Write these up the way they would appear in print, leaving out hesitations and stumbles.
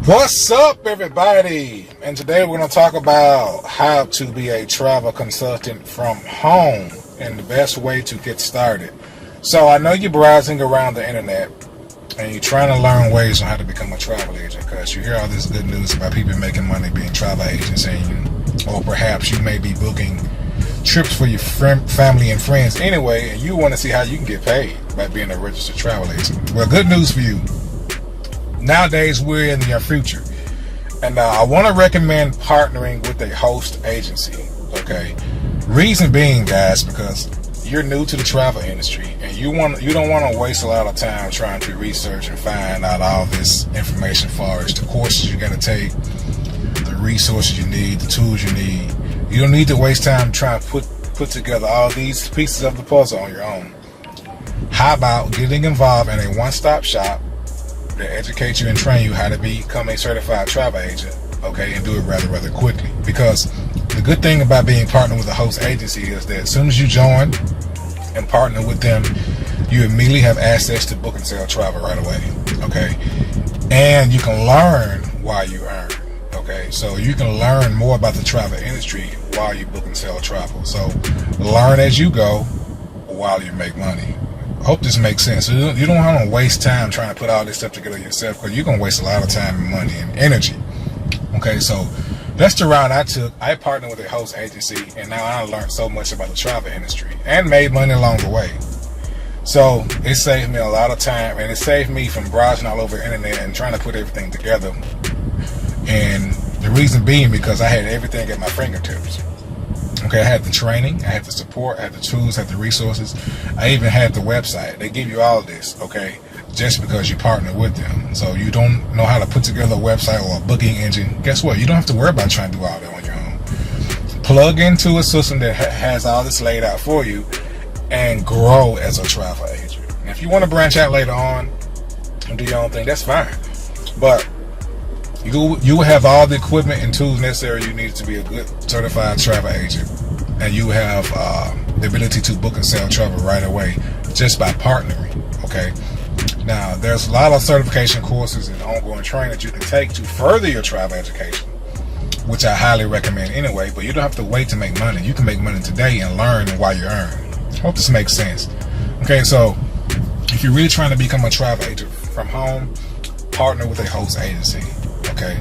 What's up, everybody? And today we're going to talk about how to be a travel consultant from home and the best way to get started. So I know you're browsing around the internet and you're trying to learn ways on how to become a travel agent, because you hear all this good news about people making money being travel agents, or perhaps you may be booking trips for your family and friends anyway, and you want to see how you can get paid by being a registered travel agent. Well, good news for you. Nowadays, we're in the future, and I want to recommend partnering with a host agency. Okay, reason being, guys, because you're new to the travel industry, and you don't want to waste a lot of time trying to research and find out all this information, far as the courses you got to take, the resources you need, the tools you need. You don't need to waste time trying to put together all these pieces of the puzzle on your own. How about getting involved in a one-stop shop that educate you and train you how to become a certified travel agent, okay, and do it rather quickly? Because the good thing about being partnered with a host agency is that as soon as you join and partner with them, you immediately have access to book and sell travel right away, okay? And you can learn while you earn, okay? So you can learn more about the travel industry while you book and sell travel. So learn as you go while you make money. Hope this makes sense. You don't want to waste time trying to put all this stuff together yourself, because you're going to waste a lot of time and money and energy. Okay, so that's the route I took. I partnered with a host agency, and now I learned so much about the travel industry and made money along the way. So it saved me a lot of time, and it saved me from browsing all over the internet and trying to put everything together. And the reason being because I had everything at my fingertips. Okay, I had the training, I had the support, I had the tools, I had the resources. I even had the website. They give you all of this, okay, just because you partner with them. So you don't know how to put together a website or a booking engine. Guess what? You don't have to worry about trying to do all that on your own. Plug into a system that has all this laid out for you and grow as a travel agent. And if you want to branch out later on and do your own thing, that's fine. But you will have all the equipment and tools necessary you need to be a good certified travel agent, and you have the ability to book and sell travel right away just by partnering. Okay, now there's a lot of certification courses and ongoing training that you can take to further your travel education, which I highly recommend anyway. But you don't have to wait to make money. You can make money today and learn while you earn. Hope this makes sense. Okay, so if you're really trying to become a travel agent from home, partner with a host agency. Okay,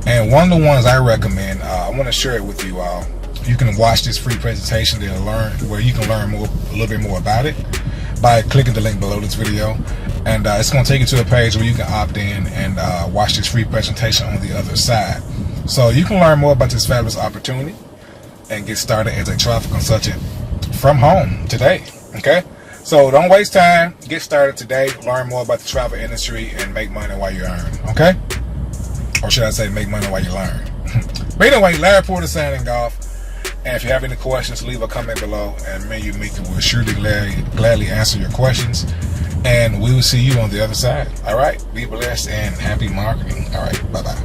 and one of the ones I recommend, I want to share it with you all. You can watch this free presentation where you can learn a little bit more about it by clicking the link below this video, and it's going to take you to a page where you can opt in and watch this free presentation on the other side. So you can learn more about this fabulous opportunity and get started as a travel consultant from home today. Okay, so don't waste time. Get started today. Learn more about the travel industry and make money while you earn. Okay. Or should I say make money while you learn? But anyway, Larry Porter signing off. And if you have any questions, leave a comment below, and me, Mika, will surely gladly answer your questions. And we will see you on the other side. All right, be blessed and happy marketing. All right, bye-bye.